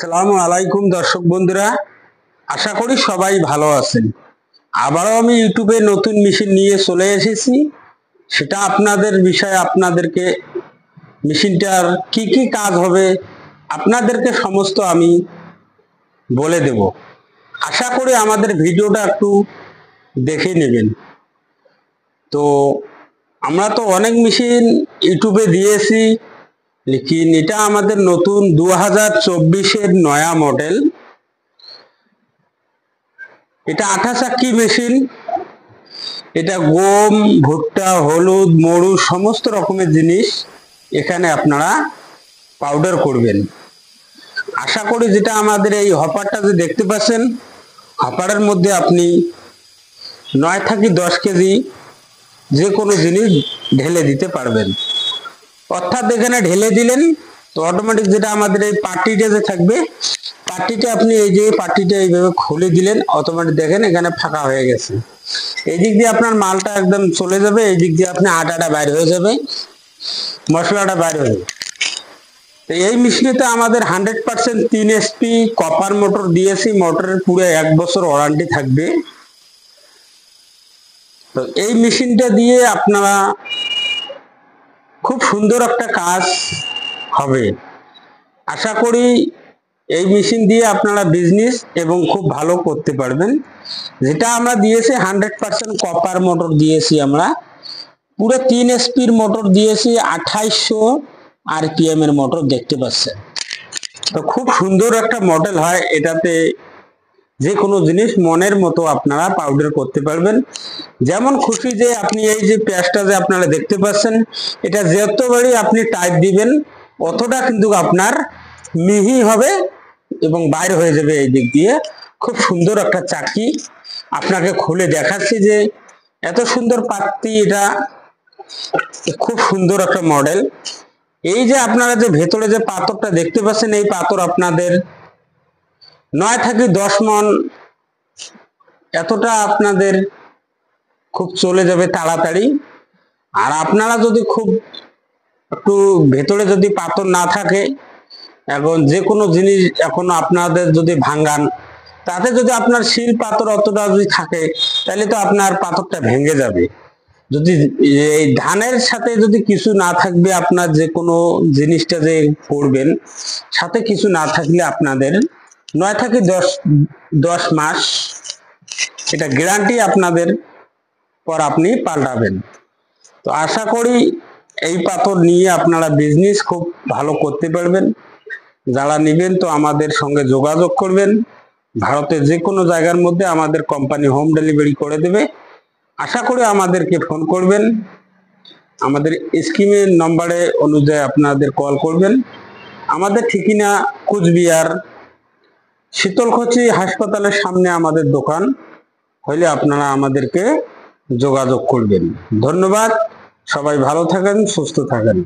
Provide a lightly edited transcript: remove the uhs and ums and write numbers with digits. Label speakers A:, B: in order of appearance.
A: আসসালামু আলাইকুম দর্শক বন্ধুরা, আশা করি সবাই ভালো আছেন। আবারও আমি ইউটিউবে নতুন মেশিন নিয়ে চলে এসেছি। সেটা আপনাদের বিষয়ে আপনাদেরকে মেশিনটার কি কি কাজ হবে আপনাদেরকে সমস্ত আমি বলে দেব। আশা করি আমাদের ভিডিওটা একটু দেখে নেবেন। তো আমরা তো অনেক মেশিন ইউটিউবে দিয়েছি, লেকিন এটা আমাদের নতুন 2024-এর নয়া মডেল। এটা 28 চাক্কি মেশিন। এটা গম, ভুট্টা, হলুদ, মরু সমস্ত রকমের জিনিস এখানে আপনারা পাউডার করবেন। আশা করি যেটা আমাদের এই হপারটা যে দেখতে পাচ্ছেন, হপারের মধ্যে আপনি 9 থেকে 10 কেজি যে কোনো জিনিস ঢেলে দিতে পারবেন। অর্থাৎ এখানে ঢেলে দিলেন তো অটোমেটিক যেটা আমাদের এই পার্টিটা যে থাকবে, পার্টিটা আপনি এই যে পার্টিটা এইভাবে খুলে দিলেন, অটোমেটিক দেখেন এখানে ফাঁকা হয়ে গেছে। এই দিক দিয়ে আপনার মালটা একদম চলে যাবে, এই দিক দিয়ে আপনি আটাটা বাইর হয়ে যাবে, মশলাটা বাইর হয়ে যাবে। তো এই মেশিনেতে আমাদের 100% 3 HP কপার মোটর দিয়েছি। মোটরের পুরো 1 বছর ওয়ারেন্টি থাকবে। তো এই মেশিনটা দিয়ে আপনারা খুব সুন্দর একটা কাজ হবে। আশা করি এই মেশিন দিয়ে আপনারা বিজনেস এবং খুব ভালো করতে পারবেন। যেটা আমরা দিয়েছি 100% কপার মোটর দিয়েছি, আমরা পুরো 3 HP মোটর দিয়েছি, 2800 RPM এর মোটর দেখতে পাচ্ছেন। তো খুব সুন্দর একটা মডেল হয়। এটাতে যে কোনো জিনিস মনের মতো আপনারা পাউডার করতে পারবেন, যেমন খুশি। যে আপনি এই যে পেঁয়াজটা যে আপনারা দেখতে পাচ্ছেন, এটা যতবারই আপনি টাইপ দিবেন অতটা কিন্তু আপনার মিহি হবে এবং বাইরে হয়ে যাবে এই দিক দিয়ে। খুব সুন্দর একটা চাকি আপনাকে খুলে দেখাচ্ছি যে এত সুন্দর পাত্তি। এটা খুব সুন্দর একটা মডেল। এই যে আপনারা যে ভেতরে যে পাথরটা দেখতে পাচ্ছেন, এই পাথর আপনাদের 9 থেকে 10 মন, এতটা আপনাদের খুব চলে যাবে তাড়াতাড়ি। আর আপনারা যদি খুব একটু ভেতরে যদি পাথর না থাকে, এখন যে কোনো জিনিস এখনো আপনাদের যদি ভাঙান, তাতে যদি আপনার শিল পাথর অতটা যদি থাকে, তাহলে তো আপনার পাথরটা ভেঙে যাবে। যদি এই ধানের সাথে যদি কিছু না থাকবে, আপনার যে কোনো জিনিসটা যে করবেন সাথে কিছু না থাকলে আপনাদের 9 থেকে 10 মাস এটা গ্যারান্টি আপনাদের পর আপনি পাল্টাবেন। তো আশা করি এই পাথর নিয়ে আপনারা বিজনেস খুব ভালো করতে পারবেন। যারা নেবেন তো আমাদের সঙ্গে যোগাযোগ করবেন। ভারতের যে কোনো জায়গার মধ্যে আমাদের কোম্পানি হোম ডেলিভারি করে দেবে। আশা করি আমাদেরকে ফোন করবেন, আমাদের স্ক্রিনের নম্বরে অনুযায়ী আপনাদের কল করবেন। আমাদের ঠিকানা কুচবিহার শীতলকুচি হাসপাতালের সামনে আমাদের দোকান। হলে আপনারা আমাদেরকে যোগাযোগ করবেন। ধন্যবাদ। সবাই ভালো থাকেন, সুস্থ থাকেন।